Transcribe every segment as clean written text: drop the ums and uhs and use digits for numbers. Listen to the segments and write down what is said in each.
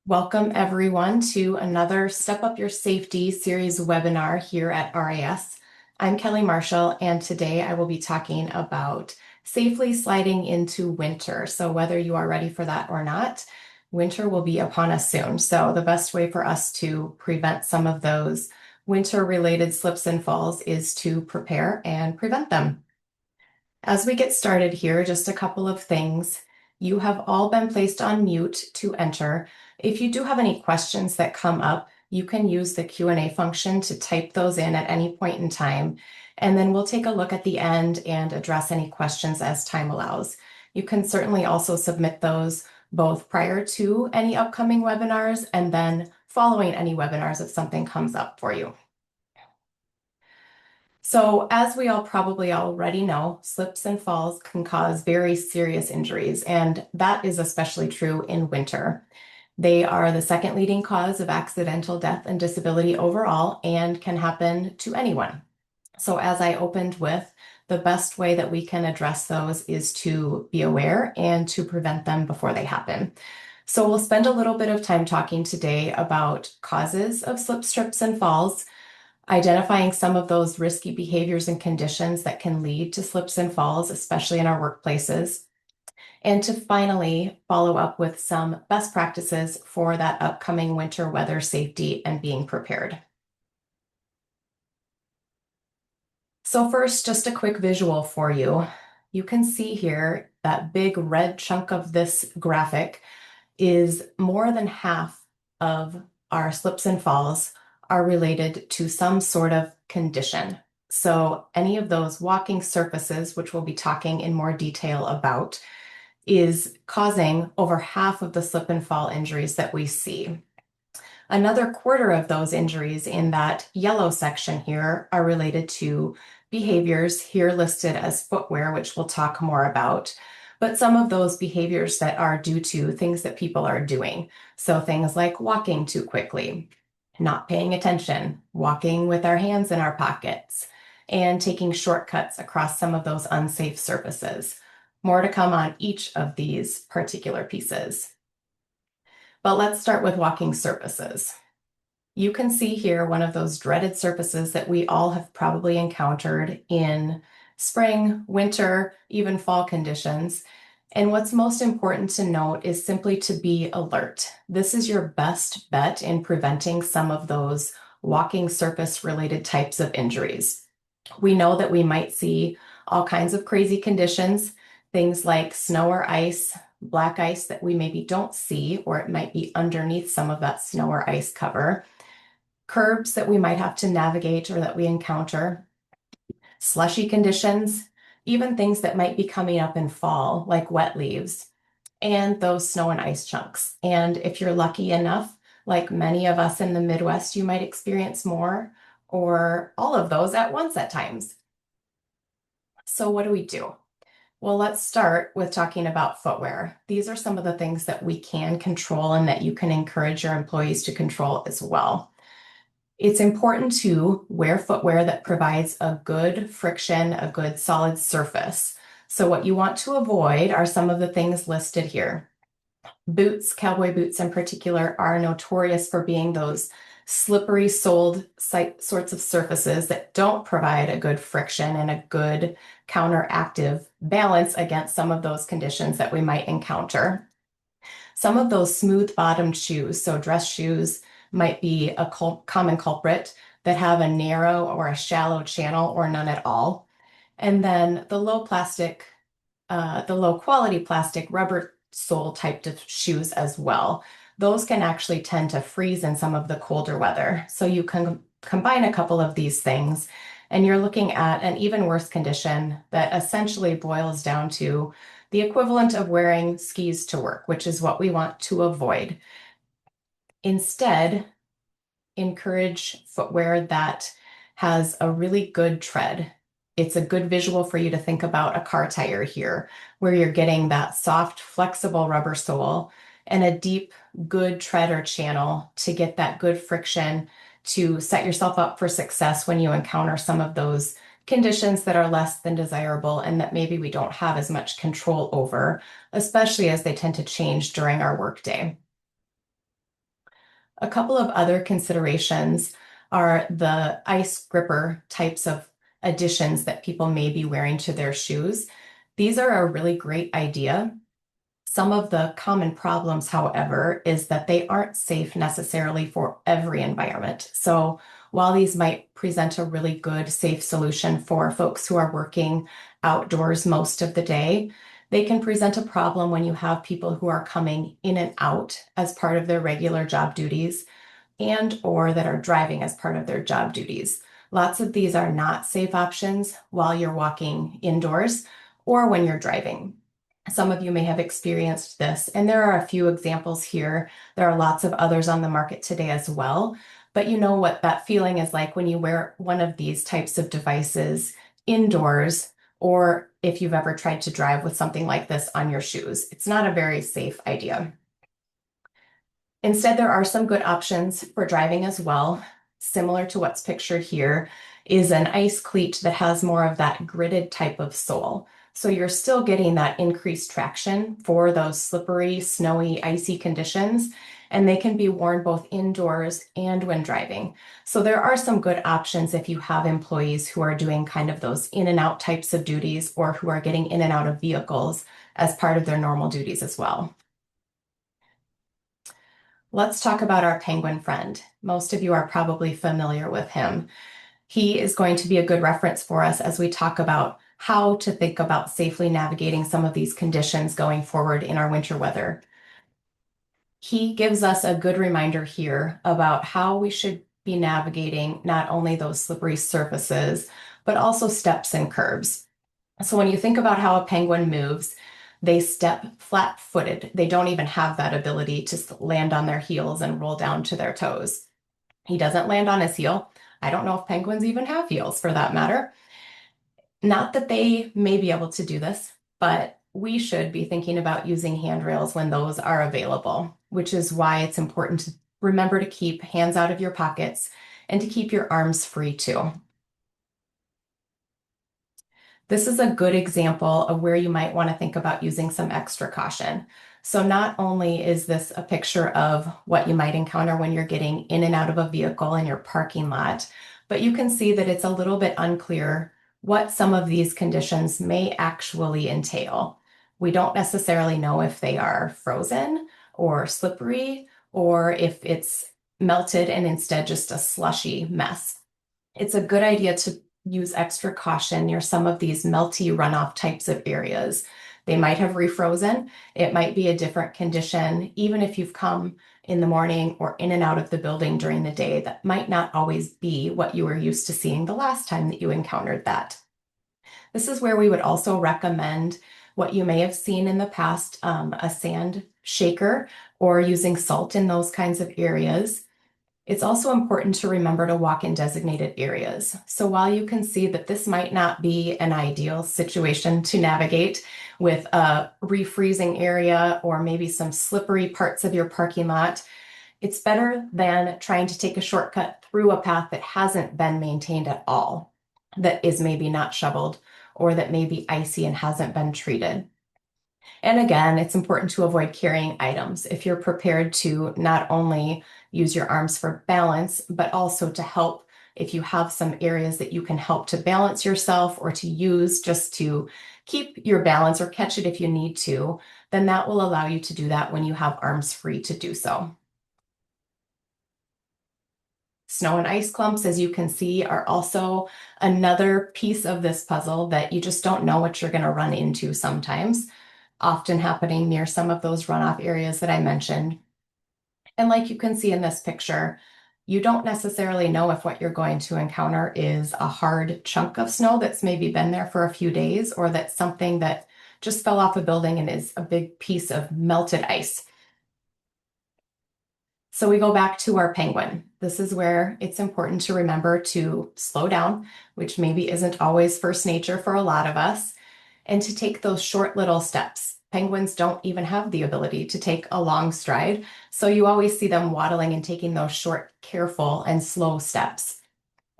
Welcome everyone to another Step Up Your Safety series webinar here at RIS. I'm Kelly Marshall, and today I will be talking about safely sliding into winter. So whether you are ready for that or not, winter will be upon us soon. So the best way for us to prevent some of those winter-related slips and falls is to prepare and prevent them. As we get started here, just a couple of things. You have all been placed on mute to enter. If you do have any questions that come up, you can use the Q&A function to type those in at any point in time, and then we'll take a look at the end and address any questions as time allows. You can certainly also submit those both prior to any upcoming webinars and then following any webinars if something comes up for you. So as we all probably already know, slips and falls can cause very serious injuries, and that is especially true in winter. They are the second leading cause of accidental death and disability overall and can happen to anyone. So as I opened with, the best way that we can address those is to be aware and to prevent them before they happen. So we'll spend a little bit of time talking today about causes of slips, trips, and falls, identifying some of those risky behaviors and conditions that can lead to slips and falls, especially in our workplaces, and to finally follow up with some best practices for that upcoming winter weather safety and being prepared. So first, just a quick visual for you. You can see here that big red chunk of this graphic is more than half of our slips and falls are related to some sort of condition. So any of those walking surfaces, which we'll be talking in more detail about, is causing over half of the slip and fall injuries that we see. Another quarter of those injuries in that yellow section here are related to behaviors here listed as footwear, which we'll talk more about, but some of those behaviors that are due to things that people are doing. So things like walking too quickly, not paying attention, walking with our hands in our pockets, and taking shortcuts across some of those unsafe surfaces. More to come on each of these particular pieces. But let's start with walking surfaces. You can see here one of those dreaded surfaces that we all have probably encountered in spring, winter, even fall conditions. And what's most important to note is simply to be alert. This is your best bet in preventing some of those walking surface related types of injuries. We know that we might see all kinds of crazy conditions, things like snow or ice, black ice that we maybe don't see, or it might be underneath some of that snow or ice cover, curbs that we might have to navigate or that we encounter, slushy conditions, even things that might be coming up in fall, like wet leaves, and those snow and ice chunks. And if you're lucky enough, like many of us in the Midwest, you might experience more or all of those at once at times. So what do we do? Well, let's start with talking about footwear. These are some of the things that we can control and that you can encourage your employees to control as well. It's important to wear footwear that provides a good friction, a good solid surface. So what you want to avoid are some of the things listed here. Boots, cowboy boots in particular, are notorious for being those slippery soled sorts of surfaces that don't provide a good friction and a good counteractive balance against some of those conditions that we might encounter. Some of those smooth bottomed shoes, so dress shoes, might be a common culprit that have a narrow or a shallow channel or none at all. And then the low quality plastic rubber sole type of shoes as well. Those can actually tend to freeze in some of the colder weather. So you can combine a couple of these things and you're looking at an even worse condition that essentially boils down to the equivalent of wearing skis to work, which is what we want to avoid. Instead, encourage footwear that has a really good tread. It's a good visual for you to think about a car tire here, where you're getting that soft, flexible rubber sole and a deep, good tread or channel to get that good friction to set yourself up for success when you encounter some of those conditions that are less than desirable and that maybe we don't have as much control over, especially as they tend to change during our workday. A couple of other considerations are the ice gripper types of additions that people may be wearing to their shoes. These are a really great idea. Some of the common problems, however, is that they aren't safe necessarily for every environment. So while these might present a really good, safe solution for folks who are working outdoors most of the day, they can present a problem when you have people who are coming in and out as part of their regular job duties and or that are driving as part of their job duties. Lots of these are not safe options while you're walking indoors or when you're driving. Some of you may have experienced this, and there are a few examples here. There are lots of others on the market today as well. But you know what that feeling is like when you wear one of these types of devices indoors, or if you've ever tried to drive with something like this on your shoes. It's not a very safe idea. Instead, there are some good options for driving as well. Similar to what's pictured here is an ice cleat that has more of that gridded type of sole. So you're still getting that increased traction for those slippery, snowy, icy conditions, and they can be worn both indoors and when driving. So there are some good options if you have employees who are doing kind of those in and out types of duties or who are getting in and out of vehicles as part of their normal duties as well. Let's talk about our penguin friend. Most of you are probably familiar with him. He is going to be a good reference for us as we talk about how to think about safely navigating some of these conditions going forward in our winter weather. He gives us a good reminder here about how we should be navigating not only those slippery surfaces, but also steps and curbs. So when you think about how a penguin moves, they step flat-footed. They don't even have that ability to land on their heels and roll down to their toes. He doesn't land on his heel. I don't know if penguins even have heels for that matter. Not that they may be able to do this, but we should be thinking about using handrails when those are available, which is why it's important to remember to keep hands out of your pockets and to keep your arms free too. This is a good example of where you might want to think about using some extra caution. So not only is this a picture of what you might encounter when you're getting in and out of a vehicle in your parking lot, but you can see that it's a little bit unclear what some of these conditions may actually entail. We don't necessarily know if they are frozen or slippery or if it's melted and instead just a slushy mess. It's a good idea to use extra caution near some of these melty runoff types of areas. They might have refrozen. It might be a different condition, even if you've come in the morning or in and out of the building during the day. That might not always be what you were used to seeing the last time that you encountered that. This is where we would also recommend what you may have seen in the past, a sand shaker or using salt in those kinds of areas. It's also important to remember to walk in designated areas. So while you can see that this might not be an ideal situation to navigate with a refreezing area or maybe some slippery parts of your parking lot, it's better than trying to take a shortcut through a path that hasn't been maintained at all, that is maybe not shoveled or that may be icy and hasn't been treated. And again, it's important to avoid carrying items if you're prepared to not only use your arms for balance, but also to help if you have some areas that you can help to balance yourself or to use just to keep your balance or catch it if you need to, then that will allow you to do that when you have arms free to do so. Snow and ice clumps, as you can see, are also another piece of this puzzle that you just don't know what you're going to run into sometimes, often happening near some of those runoff areas that I mentioned. And like you can see in this picture, you don't necessarily know if what you're going to encounter is a hard chunk of snow that's maybe been there for a few days, or that's something that just fell off a building and is a big piece of melted ice. So we go back to our penguin. This is where it's important to remember to slow down, which maybe isn't always first nature for a lot of us, and to take those short little steps. Penguins don't even have the ability to take a long stride, so you always see them waddling and taking those short, careful, and slow steps.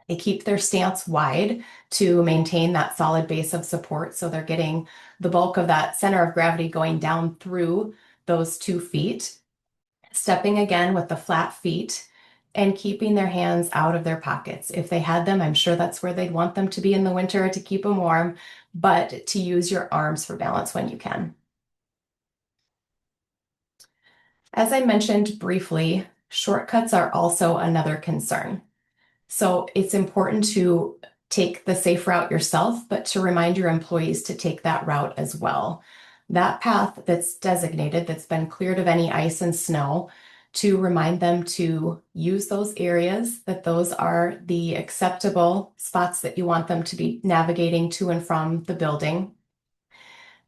They keep their stance wide to maintain that solid base of support, so they're getting the bulk of that center of gravity going down through those 2 feet. Stepping again with the flat feet and keeping their hands out of their pockets. If they had them, I'm sure that's where they'd want them to be in the winter to keep them warm, but to use your arms for balance when you can. As I mentioned briefly, shortcuts are also another concern. So it's important to take the safe route yourself, but to remind your employees to take that route as well. That path that's designated, that's been cleared of any ice and snow, to remind them to use those areas, that those are the acceptable spots that you want them to be navigating to and from the building.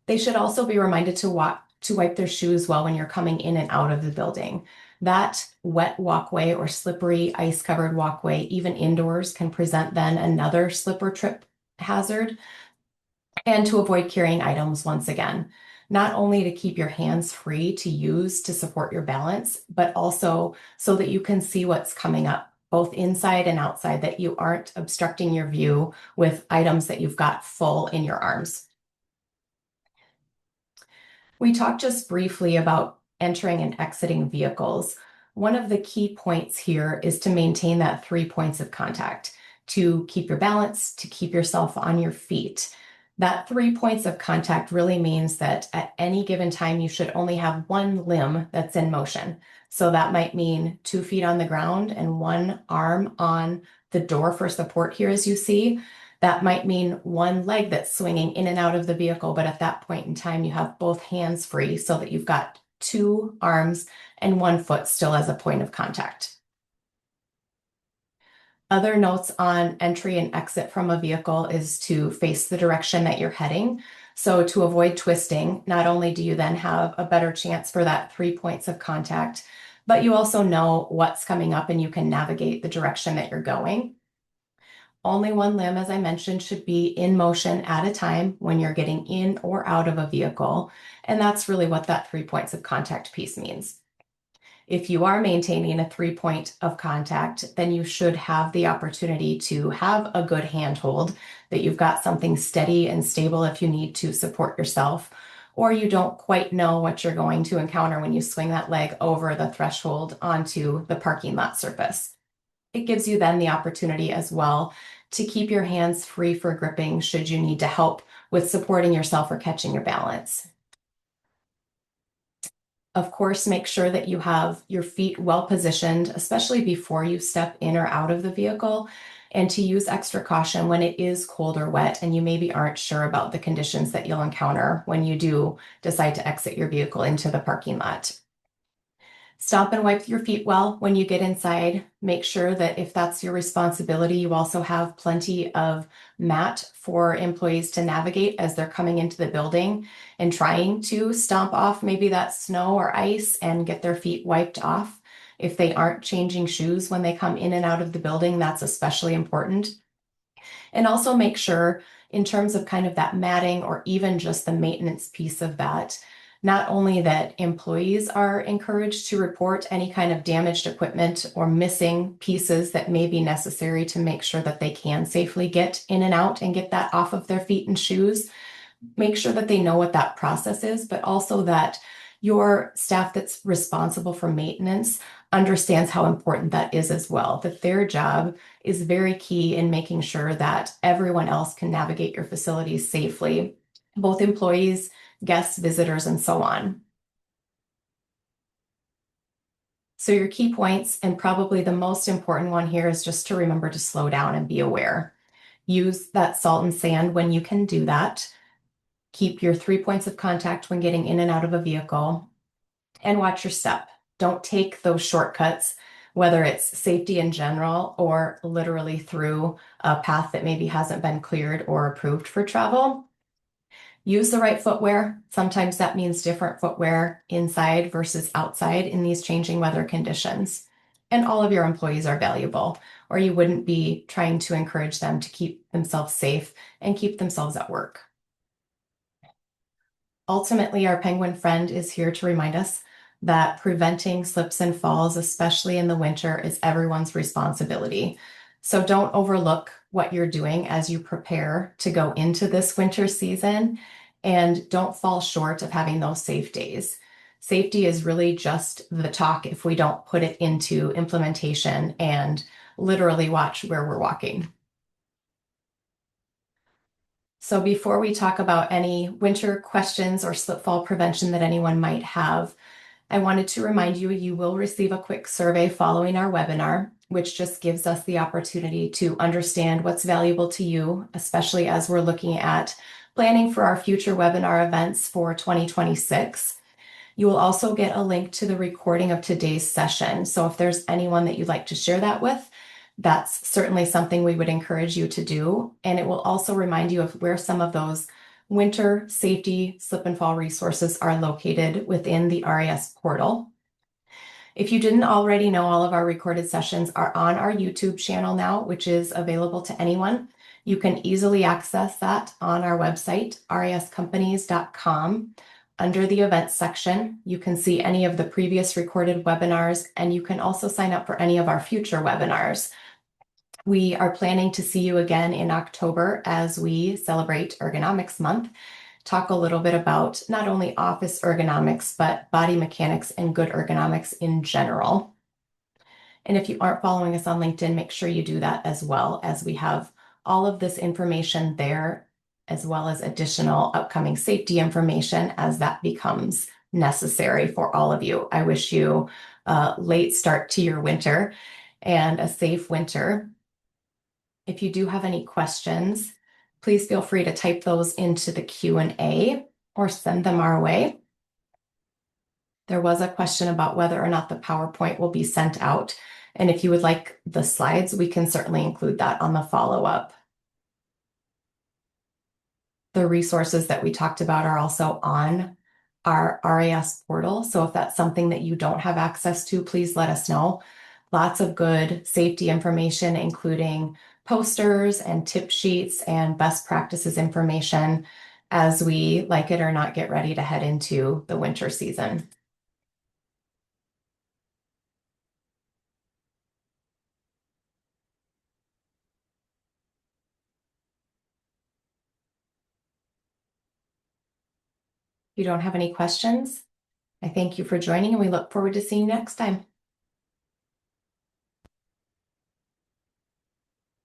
They should also be reminded to wipe their shoes well when you're coming in and out of the building. That wet walkway or slippery ice-covered walkway, even indoors, can present then another slip or trip hazard. And to avoid carrying items once again, not only to keep your hands free to use to support your balance, but also so that you can see what's coming up, both inside and outside, that you aren't obstructing your view with items that you've got full in your arms. We talked just briefly about entering and exiting vehicles. One of the key points here is to maintain that 3 points of contact, to keep your balance, to keep yourself on your feet. That 3 points of contact really means that at any given time, you should only have one limb that's in motion. So that might mean 2 feet on the ground and one arm on the door for support here, as you see. That might mean one leg that's swinging in and out of the vehicle, but at that point in time, you have both hands free so that you've got 2 arms and 1 foot still as a point of contact. Other notes on entry and exit from a vehicle is to face the direction that you're heading. So to avoid twisting, not only do you then have a better chance for that 3 points of contact, but you also know what's coming up and you can navigate the direction that you're going. Only one limb, as I mentioned, should be in motion at a time when you're getting in or out of a vehicle. And that's really what that 3 points of contact piece means. If you are maintaining a 3 point of contact, then you should have the opportunity to have a good handhold, that you've got something steady and stable if you need to support yourself, or you don't quite know what you're going to encounter when you swing that leg over the threshold onto the parking lot surface. It gives you then the opportunity as well to keep your hands free for gripping should you need to help with supporting yourself or catching your balance. Of course, make sure that you have your feet well positioned, especially before you step in or out of the vehicle, and to use extra caution when it is cold or wet and you maybe aren't sure about the conditions that you'll encounter when you do decide to exit your vehicle into the parking lot. Stop and wipe your feet well when you get inside. Make sure that if that's your responsibility, you also have plenty of mat for employees to navigate as they're coming into the building and trying to stomp off maybe that snow or ice and get their feet wiped off. If they aren't changing shoes when they come in and out of the building, that's especially important. And also make sure, in terms of kind of that matting or even just the maintenance piece of that, not only that employees are encouraged to report any kind of damaged equipment or missing pieces that may be necessary to make sure that they can safely get in and out and get that off of their feet and shoes. Make sure that they know what that process is, but also that your staff that's responsible for maintenance understands how important that is as well, that their job is very key in making sure that everyone else can navigate your facilities safely, both employees, guests, visitors, and so on. So your key points, and probably the most important one here, is just to remember to slow down and be aware. Use that salt and sand when you can do that. Keep your 3 points of contact when getting in and out of a vehicle, and watch your step. Don't take those shortcuts, whether it's safety in general or literally through a path that maybe hasn't been cleared or approved for travel. Use the right footwear. Sometimes that means different footwear inside versus outside in these changing weather conditions. And all of your employees are valuable, or you wouldn't be trying to encourage them to keep themselves safe and keep themselves at work. Ultimately, our penguin friend is here to remind us that preventing slips and falls, especially in the winter, is everyone's responsibility. So don't overlook what you're doing as you prepare to go into this winter season, and don't fall short of having those safe days. Safety is really just the talk if we don't put it into implementation and literally watch where we're walking. So before we talk about any winter questions or slip fall prevention that anyone might have, I wanted to remind you, you will receive a quick survey following our webinar, which just gives us the opportunity to understand what's valuable to you, especially as we're looking at planning for our future webinar events for 2026. You will also get a link to the recording of today's session. So if there's anyone that you'd like to share that with, that's certainly something we would encourage you to do. And it will also remind you of where some of those winter safety slip and fall resources are located within the RAS portal. If you didn't already know, all of our recorded sessions are on our YouTube channel now, which is available to anyone. You can easily access that on our website, rascompanies.com. Under the events section, you can see any of the previous recorded webinars, and you can also sign up for any of our future webinars. We are planning to see you again in October as we celebrate Ergonomics Month, talk a little bit about not only office ergonomics, but body mechanics and good ergonomics in general. And if you aren't following us on LinkedIn, make sure you do that as well, as we have all of this information there, as well as additional upcoming safety information as that becomes necessary for all of you. I wish you a late start to your winter and a safe winter. If you do have any questions, please feel free to type those into the Q&A or send them our way. There was a question about whether or not the PowerPoint will be sent out. And if you would like the slides, we can certainly include that on the follow-up. The resources that we talked about are also on our RAS portal. So if that's something that you don't have access to, please let us know. Lots of good safety information, including posters and tip sheets and best practices information as we, like it or not, get ready to head into the winter season. If you don't have any questions, I thank you for joining and we look forward to seeing you next time.